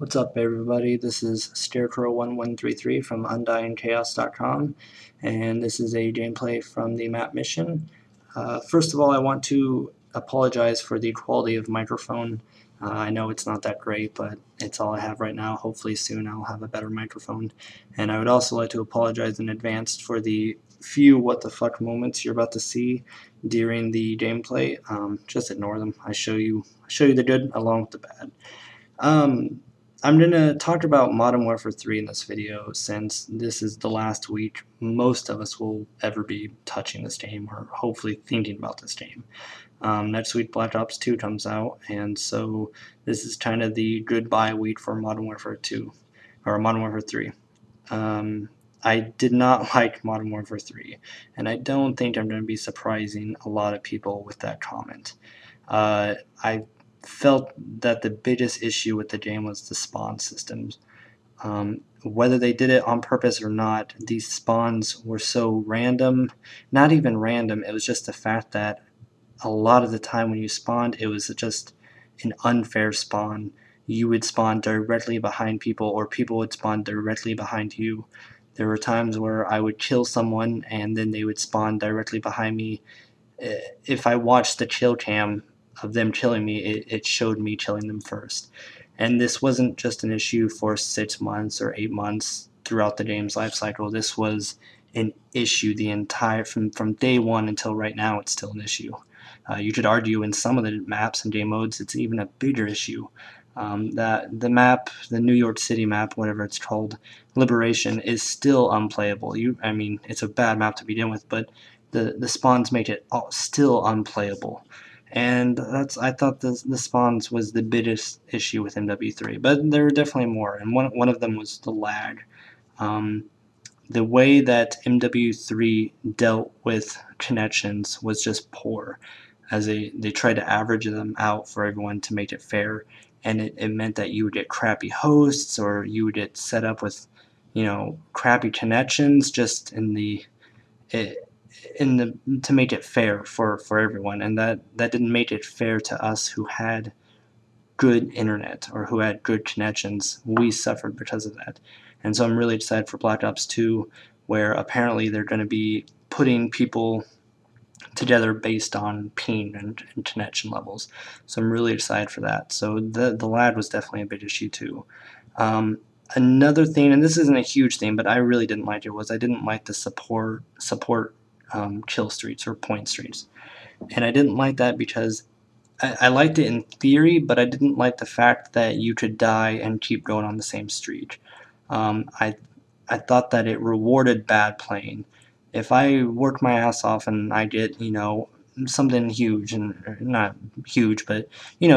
What's up, everybody? This is Scarecrow1133 from UndyingChaos.com, and this is a gameplay from the map mission. First of all, I want to apologize for the quality of microphone. I know it's not that great, but it's all I have right now. Hopefully soon I'll have a better microphone. And I would also like to apologize in advance for the few what the fuck moments you're about to see during the gameplay. Just ignore them. I show you the good along with the bad. I'm going to talk about Modern Warfare 3 in this video, since this is the last week most of us will ever be touching this game, or hopefully thinking about this game. Next week Black Ops 2 comes out, and so this is kind of the goodbye week for Modern Warfare 2, or Modern Warfare 3. I did not like Modern Warfare 3, and I don't think I'm going to be surprising a lot of people with that comment. I felt that the biggest issue with the game was the spawn systems. Whether they did it on purpose or not, these spawns were so random. Not even random, it was just the fact that a lot of the time when you spawned, it was just an unfair spawn. You would spawn directly behind people, or people would spawn directly behind you. There were times where I would kill someone and then they would spawn directly behind me. If I watched the kill cam of them killing me, it showed me killing them first. And this wasn't just an issue for 6 months or 8 months throughout the game's life cycle. This was an issue the entire from day one until right now. It's still an issue. You could argue in some of the maps and game modes it's even a bigger issue. That the map, the New York City map, whatever it's called, Liberation, is still unplayable. I mean, it's a bad map to begin with, but the spawns make it still unplayable. And I thought the spawns was the biggest issue with MW3, but there were definitely more, and one of them was the lag. The way that MW3 dealt with connections was just poor, as they tried to average them out for everyone to make it fair, and it meant that you would get crappy hosts, or you would get set up with, crappy connections just to make it fair for everyone, and that didn't make it fair to us who had good internet or who had good connections. We suffered because of that. And so I'm really excited for Black Ops 2, where apparently they're going to be putting people together based on ping and connection levels. So I'm really excited for that. So the lag was definitely a big issue too. Another thing, and this isn't a huge thing, but I really didn't like it, was I didn't like the support kill streaks or point streaks. And I didn't like that because I liked it in theory, but I didn't like the fact that you could die and keep going on the same streak. I thought that it rewarded bad playing. If I work my ass off and I get, something huge, and not huge, but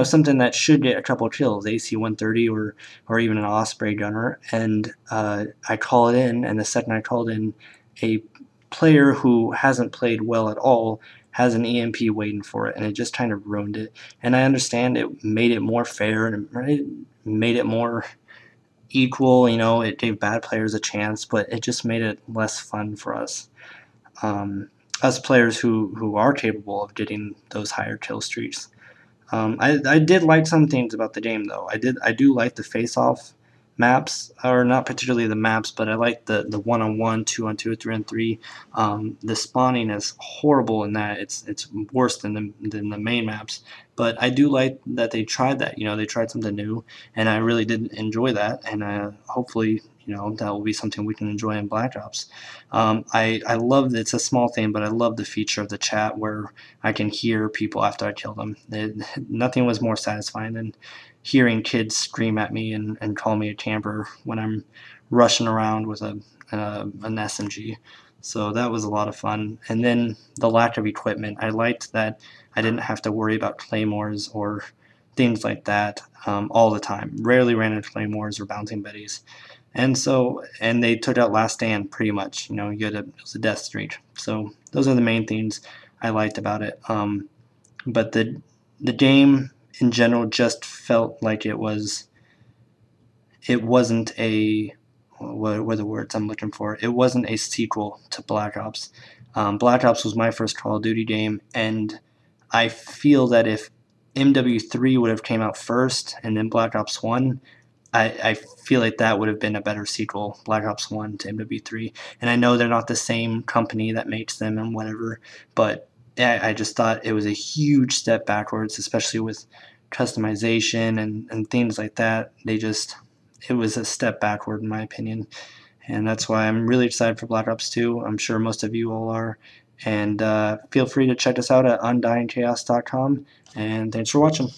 something that should get a couple kills, AC-130 or even an Osprey gunner, and I call it in, and the second I called in, a player who hasn't played well at all has an EMP waiting for it, and it just kind of ruined it. And I understand it made it more fair, and it made it more equal, it gave bad players a chance, but it just made it less fun for us. Us players who are capable of getting those higher kill streaks. I did like some things about the game, though. I do like the face-off maps, or not particularly the maps, but I like the 1-on-1, 2-on-2, 3-on-3. The spawning is horrible in that. It's worse than the main maps, but I do like that they tried that. They tried something new, and I really did enjoy that, and hopefully that will be something we can enjoy in Black Ops. I love, it's a small thing, but I love the feature of the chat where I can hear people after I kill them. Nothing was more satisfying than hearing kids scream at me and call me a camper when I'm rushing around with an SMG. So that was a lot of fun. And then the lack of equipment. I liked that I didn't have to worry about claymores or things like that all the time. Rarely ran into claymores or bouncing betties. And they took out Last Stand pretty much. It was a death streak. So those are the main things I liked about it. But the game in general just felt like it wasn't a, what are the words I'm looking for? It wasn't a sequel to Black Ops. Black Ops was my first Call of Duty game, and I feel that if MW3 would have came out first and then Black Ops 1, I feel like that would have been a better sequel, Black Ops 1 to MW3. And I know they're not the same company that makes them and whatever, but I just thought it was a huge step backwards, especially with customization and things like that. It was a step backward in my opinion. And that's why I'm really excited for Black Ops 2. I'm sure most of you all are. And feel free to check us out at undyingchaos.com. And thanks for watching.